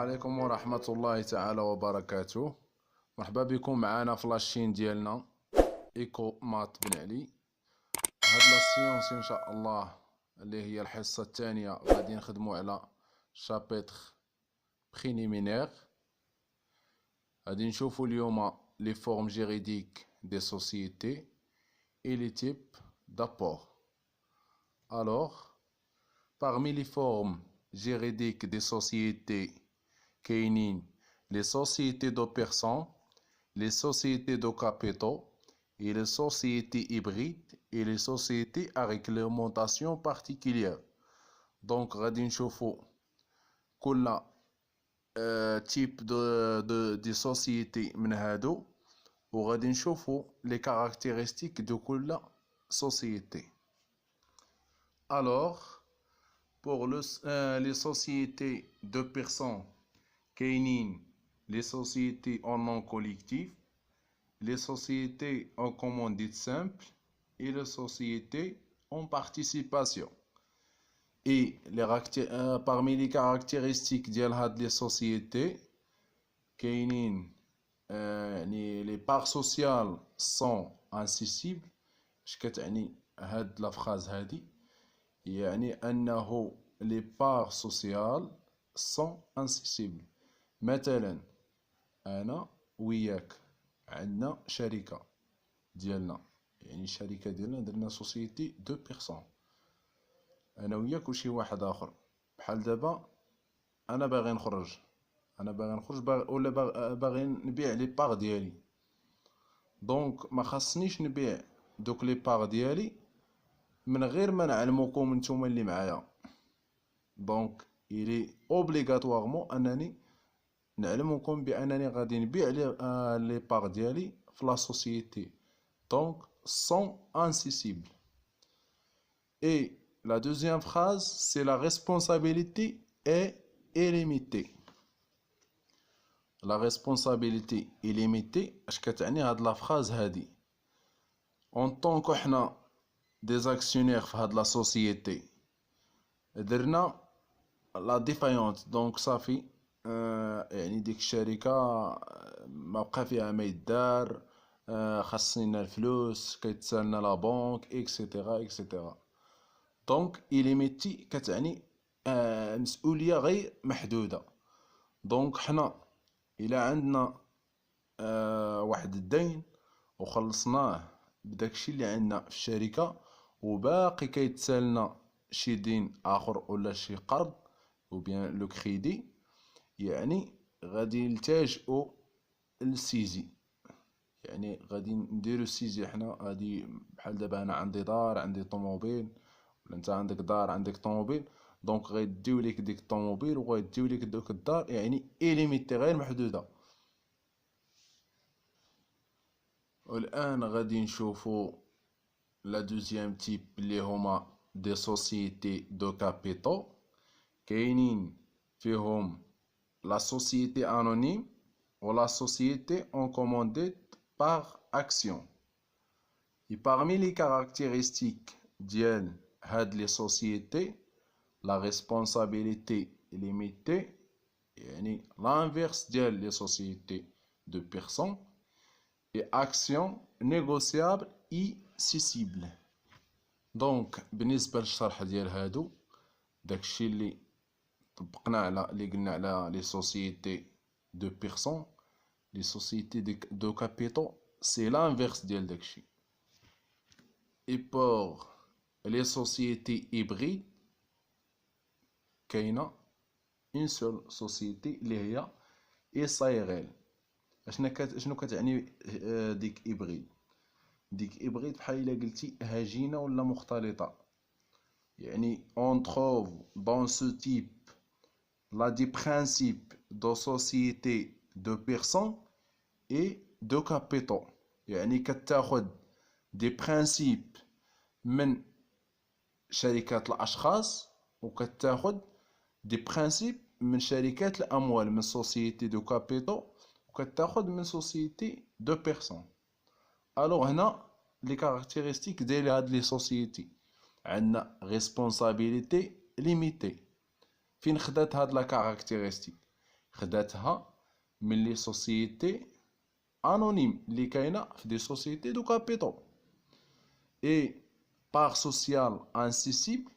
عليكم ورحمة الله تعالى وبركاته. مرحبا بكم معنا في لاشين ديالنا ايكو مات بن علي. هاد لاسيونس ان شاء الله اللي هي الحصة الثانية غادي نخدمو على شابيتر بريليمينير. غادي نشوفو اليوم لي فورم جيريديك دي سوسيتي et les types d'apport. Alors, parmi les formes juridiques des sociétés كاينين les sociétés de personnes, les sociétés de capitaux et les sociétés hybrides et les sociétés à réglementation particulière. Donc غادي نشوفو كل type de société من هادو وغادي نشوفو les caractéristiques de كل société. Alors, pour les sociétés de personnes, كاينين les sociétés en nom collectif, les sociétés en commandite simple et les sociétés en participation. Et parmi les caractéristiques ديال هاد les sociétés كاينين les parts sociales sont incessibles. اش كتعني هاد لا فراز هادي؟ يعني انه les parts sociales sont incessibles. مثلا انا وياك عندنا شركة ديالنا، يعني الشركة ديالنا درنا سوسيتي دو بيرسون، انا وياك وشي واحد اخر. بحال دابا انا باغي نخرج ولا باغي نبيع لي بار ديالي، دونك ما خاصنيش نبيع دوك لي بار ديالي من غير ما نعلموكم نتوما اللي معايا. دونك إلي اوبليغاتوارمون انني نعلموكم بانني غادي نبيع لي بار ديالي في لا سوسيتي. دونك سون انسيسيبل. Et la deuxième phrase, c'est la responsabilité est illimitée. La responsabilité illimitée, اش كتعني هاد لا فراز هادي؟ اون طونكو حنا des actionnaires في هاد لا سوسيتي درنا لا ديفايونت، دونك صافي يعني ديك الشركة ما بقى فيها ما يدار، خاصنا الفلوس، كيتسالنا لا بنك اكسيتيرا اكسيتيرا. دونك إليميتي كتعني مسؤولية غير محدودة. دونك حنا إلا عندنا واحد الدين وخلصناه بداكشي اللي عندنا في الشركة وباقي كيتسالنا شي دين آخر ولا شي قرض ou bien لو كريدي، يعني غادي نلتاجئوا للسيزي. يعني غادي نديرو السيزي حنا. غادي بحال دابا انا عندي دار، عندي طوموبيل، ولا انت عندك دار عندك طوموبيل، دونك غيديو ليك ديك الطوموبيل وغيديو ليك دوك الدار، يعني إليميتي غير محدودة. والآن غادي نشوفو لا دوزيام تيب اللي هما دي سوسيتي دو كابيتو. كاينين فيهم لا سوسيتي انونيم و لا سوسيتي en commandite par action. Et parmi les caractéristiques ديال هاد لي سوسيتي، la responsabilité limitée، يعني l'inverse ديال لي سوسيتي de personnes، et action négociable et cessible. دونك بالنسبة للشرح ديال هادو، داكشي اللي طبقنا على اللي قلنا على لي سوسيتي دو بيرسون، لي سوسيتي دو كابيتو سي لانفيرس ديال داكشي. اي بور لي سوسيتي هيبريد كاينه اون سول سوسيتي اللي هي إسرائيل. شنو كتعني ديك هيبريد؟ ديك هيبريد بحال الا قلتي هجينه ولا مختلطه. يعني on trouve dans ce type là des principes de société de personnes et de capitaux. يعني كتاخد des principes من شركات الأشخاص وكتاخد des principes من شركات الأموال، من société de capitaux، وكتاخد من société de personnes. alors هنا les caractéristiques ديال هاد لي société عندنا responsabilité limitée. فين خدات هاد لا كاركتيرستيك؟ خداتها من لي سوسيتي انونيم اللي كاينه في دي سوسيتي دو كابيتال. اي بار سوسيال انسيسيبل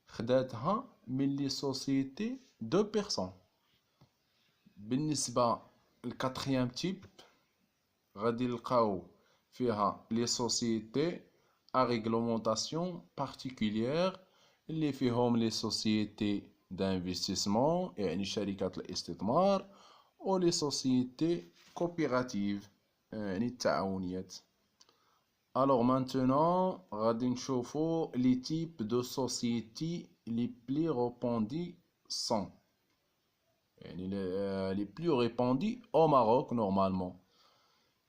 خداتها من لي سوسيتي دو بيرسون. بالنسبه للكاتريام تيب غادي نلقاو فيها لي سوسيتي ا ريغلومونطاسيون بارتيكوليير اللي فيهم لي سوسيتي دانفستيسمون يعني شركات الاستثمار، و لي سوسيتي كوبيراتيف يعني التعاونيات. الوغ مانتونون غادي نشوفو لي تيب دو سوسيتي لي بلي ريباندي سون يعني لي بلي ريباندي او ماروك نورمالمون.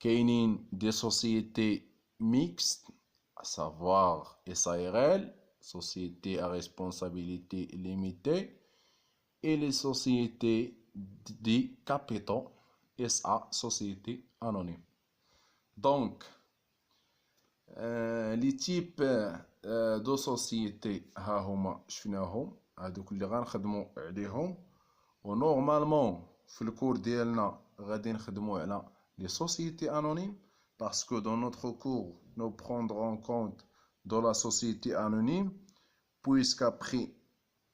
كاينين دي سوسيتي ميكست à savoir SARL, Société à responsabilité limitée, et les sociétés de capitaux, SA, Société anonyme. Donc, les types de sociétés, ها هما شفناهم هادوك اللي غنخدمو عليهم. و normalement في الكور ديالنا غادي نخدمو على les sociétés anonymes, parce que dans notre cours, nous prendrons compte de la société anonyme, puisqu'après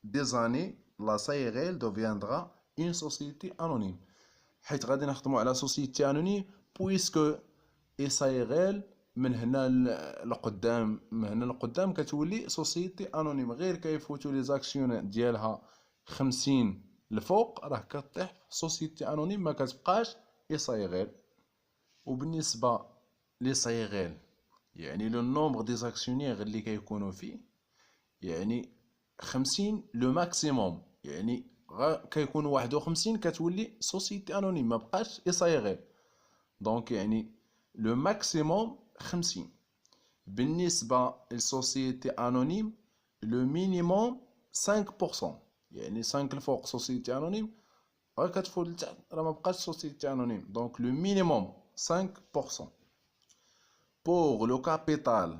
des années, la SARL deviendra une société anonyme. حيت غادي نخدموا على société anonyme, puisque SARL من هنا لقدام كتولي société anonyme. غير كيفوتوا لي زاكسيون ديالها 50 الفوق راه كطيح société anonyme ما كتبقاش SARL. وبالنسبه لي صايغيل يعني لو نومبر دي زاكسيونير اللي كيكونوا فيه يعني 50 لو ماكسيموم، يعني كيكونوا 51 كتولي سوسيتي انونيم ما بقاش صايغيل. دونك يعني لو ماكسيموم 50. بالنسبه للسوسيتي انونيم لو مينيموم 5%، يعني 5 الفوق سوسيتي انونيم غير كتفوت لتحت راه ما بقاش سوسيتي انونيم. دونك لو مينيموم 5%. Pour le capital,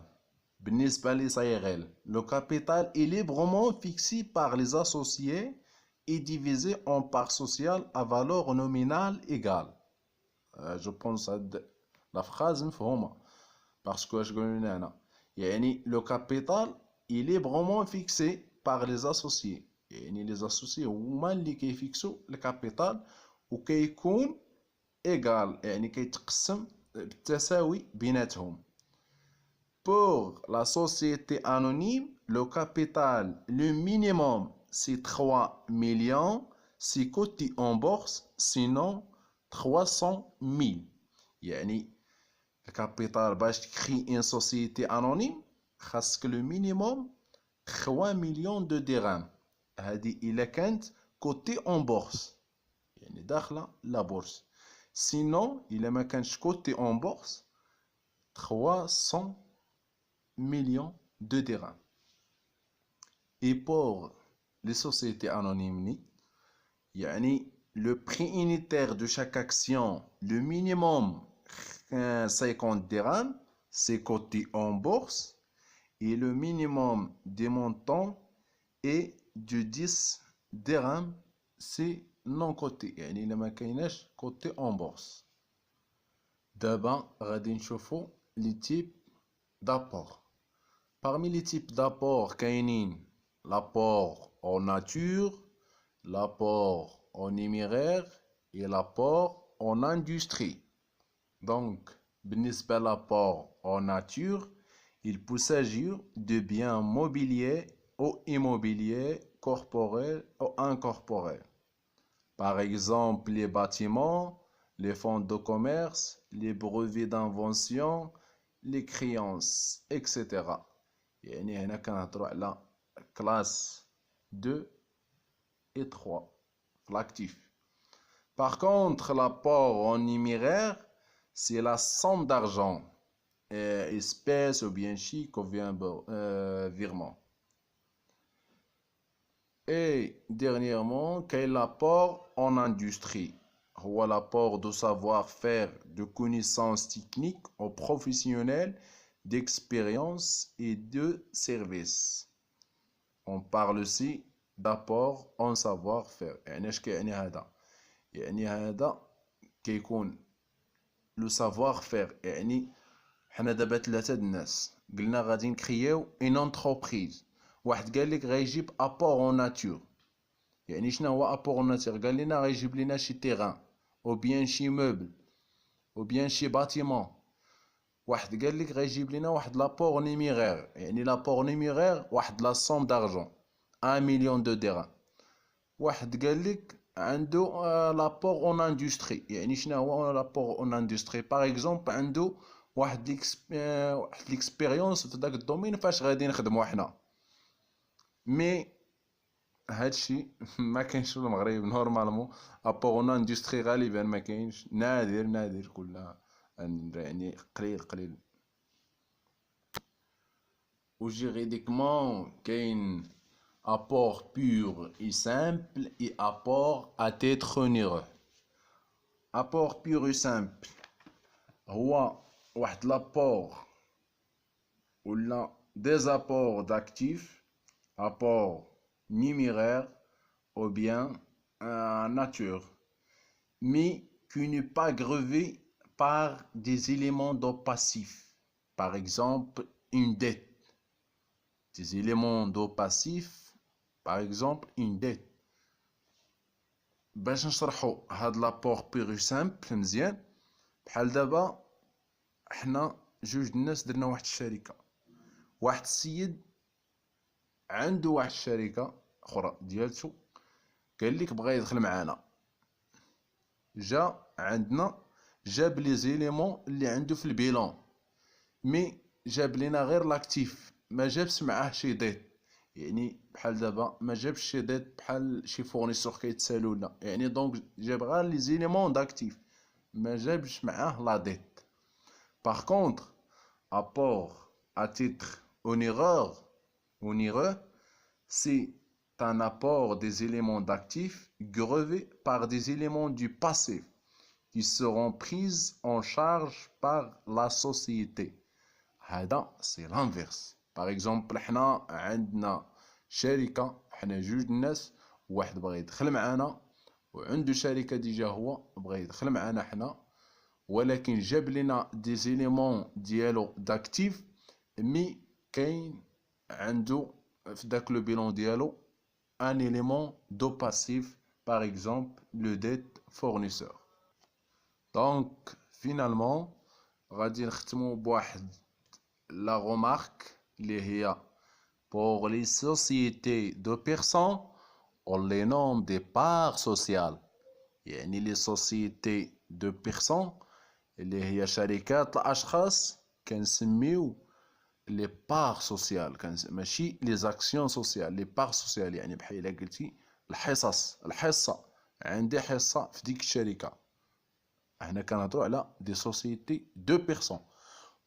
بالنسبة لصايغيل, le capital est librement fixé par les associés et divisé en parts sociales à valeur nominale égale. Je pense que la phrase مفهومة parce que je قلنا هنا يعني le capital est librement fixé par les associés، يعني les associés هما اللي كيفيكسو الكابيتال وكيكون égal يعني كيتقسم بالتساوي بيناتهم. Pour la société anonyme, le capital, le minimum, c'est 3 millions, c'est coté en bourse, sinon 300 000. يعني le capital باش تكري une société anonyme خاصك le minimum 3 millions de dirhams. هذه إلا كانت coté en bourse يعني داخلة لا بورس. Sinon, il a كانش coté en bourse 300 millions de dirhams. Et pour les sociétés anonymes, يعني le prix unitaire de chaque action, le minimum 50 dirhams, c'est coté en bourse, et le minimum des montants est de 10 dirhams, c'est non coté يعني إلا ما كايناش coté en bourse. دابا غادي نشوفو لي تيب d'apport. Parmi les types d'apport كاينين l'apport en nature, l'apport en numéraire et l'apport en industrie. Donc بالنسبة l'apport en nature, il peut s'agir de biens mobiliers ou immobiliers corporels ou incorporels. Par exemple, les bâtiments, les fonds de commerce, les brevets d'invention, les créances, etc. يعني هنا كنهضروا على classe 2 et 3 l'actif. Par contre, l'apport en numéraire, c'est la somme d'argent, espèce ou bien chic ou bien virement. Et dernièrement, quel est l'apport en industrie? هو l'apport de savoir-faire, de connaissances techniques aux professionnels, d'expérience et de service. On parle aussi d'apport en savoir-faire. يعني اش كيعني هذا؟ يعني هذا كيكون لو سافوار فير. يعني حنا دابا 3 الناس قلنا غادي نكرياو اون انتربريز. واحد قال لك غيجيب ابور اون ناتور. يعني شنو هو ابور اون ناتور؟ قال لنا غيجيب لنا شي تيغان او بيان شي موبل او بيان شي باتيمون. واحد قال لك غيجيب لنا واحد لابور نيميرير. يعني لابور نيميرير واحد لا سوم دارجون 1 مليون دو درهم. واحد قال لك عنده لابور اون اندستري. يعني شنو هو لابور اون اندستري؟ باغ اكزومبل عنده واحد ليكسبيريونس في داك الدومين فاش غادي نخدمو حنا. مي هادشي ما كاينش في المغرب نورمالمون. ابور اون اندستري غالبا ما كاينش، نادر كل يعني قليل. و جيريديكمون كاين apport pur et simple et apport à être onéreux. apport pur et simple هو واحد l'apport ولا des apports d'actifs, apport numéraire ou bien nature, mais qui n'est pas grevé par des éléments d'eau passifs. Par exemple, une dette. Des éléments d'eau passifs, par exemple, une dette. باش نشرحو هاد لابور بيغ سامبل مزيان، بحال دابا حنا جوج الناس درنا واحد الشركة. واحد السيد عنده واحد الشركة اخرى ديالتو، قال لك بغا يدخل معانا. جا عندنا جاب لي زيليمون اللي عنده في البيلون، مي جاب لينا غير لاكتيف، ما جابش معاه شي ديت. يعني بحال دابا ما جابش شي ديت بحال شي فورنيسور كيتسالو لنا. يعني دونك جاب غير لي زيليمون داكتيف، ما جابش معاه لا ديت. Par contre, apport à titre onéreux, c'est un apport des éléments d'actifs grevés par des éléments du passif qui seront pris en charge par la société. هذا c'est l'inverse. Par exemple, حنا عندنا شركة، حنا جوج الناس، واحد بغى يدخل معانا وعنده شركة ديجا هو بغى يدخل معانا حنا، ولكن جاب لنا دي زيليمون ديالو داكتيف، مي كاين عنده في داك لو بيلون ديالو ان élément دو باسيف، par exemple le dette fournisseur. دونك فينالمون غادي نختمو بواحد لا غومارك اللي هي pour les sociétés de personnes on les nomme des parts sociales. يعني les sociétés de personnes اللي هي شركات الاشخاص كنسميو لي بار سوسيال، ماشي لي زاكسيون سوسيال، لي بار سوسيال. يعني بحال الا قلتي الحصه عندي حصه في ديك الشركه. هنا كنهضروا على دي سوسيتي دو بيرسون.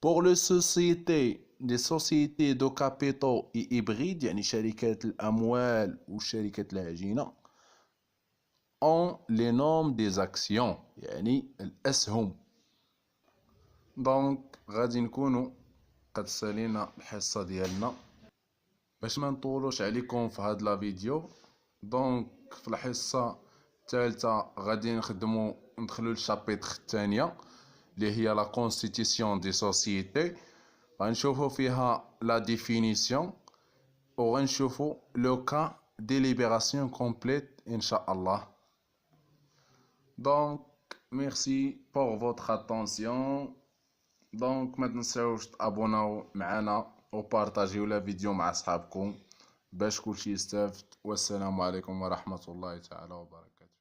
بور لو سوسيتي دي سوسيتي دو كابيتو اي هيبريد، يعني شركات الاموال وشركات العجينه، اون لي نوم دي زاكسيون، يعني الاسهم. دونك غادي نكونوا قد سالينا الحصه ديالنا. باش ما نطولوش عليكم في هاد لا فيديو، دونك في الحصه الثالثه غادي ندخلوا للشابيتر الثانيه اللي هي لا كونستيتيسيون دي سوسيتي. غنشوفوا فيها لا ديفينيسيون وغنشوفوا لو كا دي ليبراسيون كومبليت ان شاء الله. دونك ميرسي بور فوتر اتونسيون. دونك ما تنساوش تابوناو معنا وبارطاجيو لا فيديو مع اصحابكم باش كلشي يستافد. والسلام عليكم ورحمة الله تعالى وبركاته.